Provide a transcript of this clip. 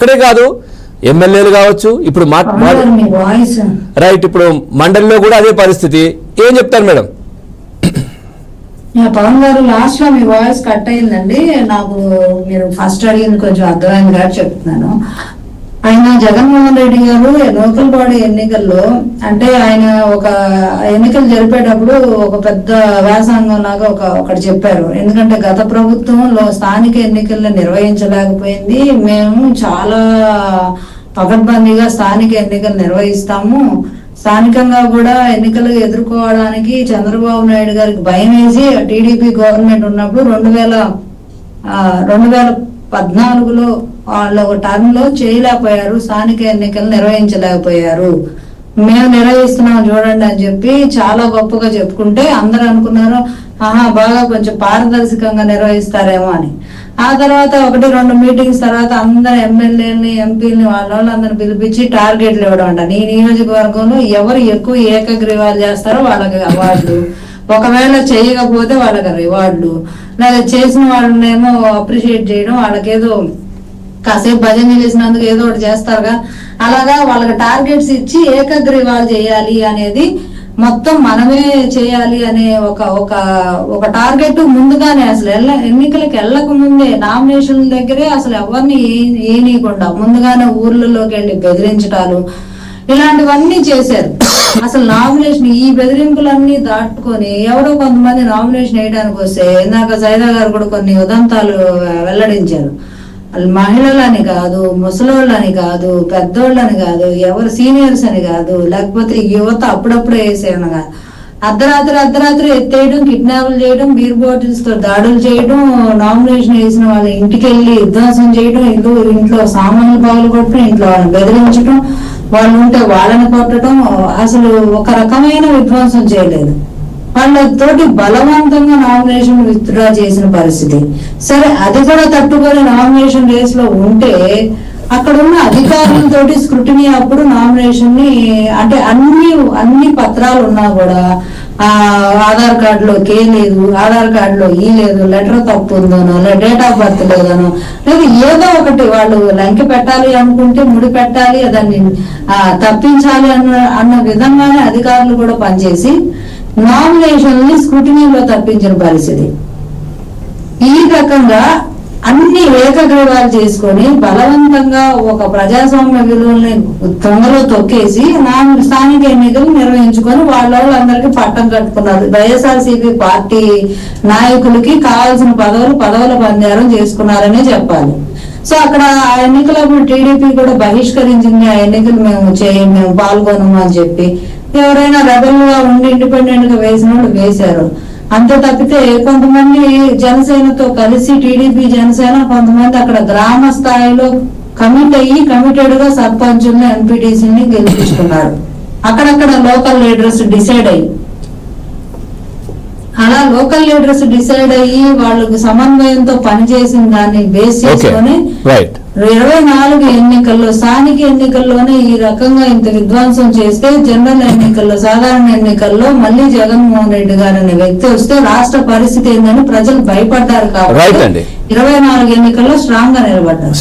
అక్కడే కాదు, ఎమ్మెల్యేలు కావచ్చు, ఇప్పుడు రైట్, ఇప్పుడు మండలిలో కూడా అదే పరిస్థితి. ఏం చెప్తారు మేడం? పవన్ గారు, లాస్ట్ లో మీ వాయిస్ కట్ అయిందండి. నాకు మీరు ఫస్ట్ అడిగింది కొంచెం అర్థమైంది కాబట్టి చెప్తున్నాను. ఆయన జగన్మోహన్ రెడ్డి గారు లోకల్ బాడీ ఎన్నికల్లో, అంటే ఆయన ఒక ఎన్నికలు జరిపేటప్పుడు ఒక పెద్ద వ్యాసంగం లాగా ఒకటి చెప్పారు. ఎందుకంటే గత ప్రభుత్వంలో స్థానిక ఎన్నికలను నిర్వహించలేకపోయింది, మేము చాలా పకడ్బందీగా స్థానిక ఎన్నికలు నిర్వహిస్తాము, స్థానికంగా కూడా ఎన్నికలు ఎదుర్కోవడానికి చంద్రబాబు నాయుడు గారికి భయం వేసి టీడీపీ గవర్నమెంట్ ఉన్నప్పుడు 2014లో వాళ్ళ ఒక టర్మ్ లో చేయలేకపోయారు, స్థానిక ఎన్నికలు నిర్వహించలేకపోయారు, మేము నిర్వహిస్తున్నాం చూడండి అని చెప్పి చాలా గొప్పగా చెప్పుకుంటే అందరూ అనుకున్నారు బాగా కొంచెం పారదర్శకంగా నిర్వహిస్తారేమో అని. ఆ తర్వాత 1-2 మీటింగ్స్ తర్వాత అందరు ఎమ్మెల్యేలని, ఎంపీలని, వాళ్ళందరిని పిలిపించి టార్గెట్లు ఇవ్వడం అంట. నీ నియోజకవర్గంలో ఎవరు ఎక్కువ ఏకగ్రీవాలు చేస్తారో వాళ్ళకి అవార్డులు, ఒకవేళ చేయకపోతే వాళ్ళకి రివార్డులు, లేదా చేసిన వాళ్ళనేమో అప్రిషియేట్ చేయడం, వాళ్ళకేదో కాసేపు భజన చేసినందుకు ఏదో ఒకటి చేస్తారుగా, అలాగా వాళ్ళకి టార్గెట్స్ ఇచ్చి ఏకగ్రీవాలు చేయాలి అనేది, మొత్తం మనమే చేయాలి అనే ఒక టార్గెట్ ముందుగానే, అసలు ఎన్నికలకు వెళ్ళక ముందే నామినేషన్ల దగ్గరే అసలు ఎవరిని ఏనీయకుండా ముందుగానే ఊర్లలోకి వెళ్ళి బెదిరించడాలు ఇలాంటివన్నీ చేశారు. అసలు నామినేషన్ ఈ బెదిరింపులన్నీ దాటుకొని ఎవరో కొంతమంది నామినేషన్ వేయడానికి వస్తే, ఇందాక సైదా గారు కూడా కొన్ని ఉదంతాలు వెల్లడించారు. మహిళలని కాదు, ముసలోళ్ళని కాదు, పెద్దోళ్ళని కాదు, ఎవరు సీనియర్స్ అని కాదు, లేకపోతే యువత అప్పుడప్పుడే వేసేయను కాదు, అర్ధరాత్రి ఎత్తేయడం, కిడ్నాపులు చేయడం, బీర్ బాటిల్స్ తో దాడులు చేయడం, నామినేషన్ వేసిన వాళ్ళ ఇంటికి వెళ్ళి విధ్వంసం చేయడం, ఇంట్లో సామాన్లు పగలు కొట్టడం, ఇంట్లో వాళ్ళని బెదిరించడం, వాళ్ళు ఉంటే వాళ్ళని కొట్టడం, అసలు ఒక రకమైన విధ్వంసం చేయలేదు. వాళ్ళతోటి బలవంతంగా నామినేషన్ విత్డ్రా చేసిన పరిస్థితి. సరే, అది కూడా తట్టుకొని నామినేషన్ రేస్ లో ఉంటే అక్కడ ఉన్న అధికారులతోటి స్క్రూటినీ అప్పుడు నామినేషన్ ని, అంటే అన్ని పత్రాలు ఉన్నా కూడా ఆధార్ కార్డులో కే లేదు, ఆధార్ కార్డులో ఈ లేదు, లెటర్ తప్పు ఉందనో, డేట్ ఆఫ్ బర్త్ లేదనో, లేదు ఏదో ఒకటి వాళ్ళు లంకె పెట్టాలి అనుకుంటే ముడి పెట్టాలి, దాన్ని తప్పించాలి అన్న విధంగానే అధికారులు కూడా పనిచేసి నామినేషన్ ని స్క్రూటినీలో తప్పించిన పరిస్థితి. ఈ రకంగా అన్ని ఏకగ్రీవాలు చేసుకొని బలవంతంగా ఒక ప్రజాస్వామ్య విలువల్ని తొందరలో తొక్కేసి స్థానిక ఎన్నికలు నిర్వహించుకొని వాళ్ళందరికీ పట్టం కట్టుకున్నారు. వైఎస్ఆర్సీపీ పార్టీ నాయకులకి కావాల్సిన పదవుల పందారం చేసుకున్నారనే చెప్పాలి. సో అక్కడ ఆ ఎన్నికలప్పుడు టీడీపీ కూడా బహిష్కరించింది, ఆ ఎన్నికలు మేము పాల్గొనము అని చెప్పి. ఎవరైనా రెబల్ గా ఉండి ఇండిపెండెంట్ గా వేసిన వాళ్ళు వేశారు. అంతే తప్పితే కొంతమంది జనసేనతో కలిసి టీడీపీ జనసేన కొంతమంది అక్కడ గ్రామ స్థాయిలో కమిటెడ్ గా సర్పంచుల్ని, ఎంపీటీసీని గెలిపించుకున్నారు. అక్కడక్కడ లోకల్ లీడర్స్ డిసైడ్ అయ్యి, అలా లోకల్ లీడర్స్ డిసైడ్ అయ్యి వాళ్ళకు సమన్వయంతో పనిచేసిన దాన్ని బేస్ చేసుకొని 24 ఎన్నికల్లో, స్థానిక ఎన్నికల్లోనే ఈ రకంగా ఇంత విధ్వంసం చేస్తే, జనరల్ ఎన్నికల్లో, సాధారణ ఎన్నికల్లో మళ్ళీ జగన్మోహన్ రెడ్డి గారు అనే వ్యక్తి వస్తే రాష్ట్ర పరిస్థితి ఏందని ప్రజలు భయపడ్డారు కాబట్టి 24 ఎన్నికల్లో స్ట్రాంగ్ గా నిలబడ్డారు.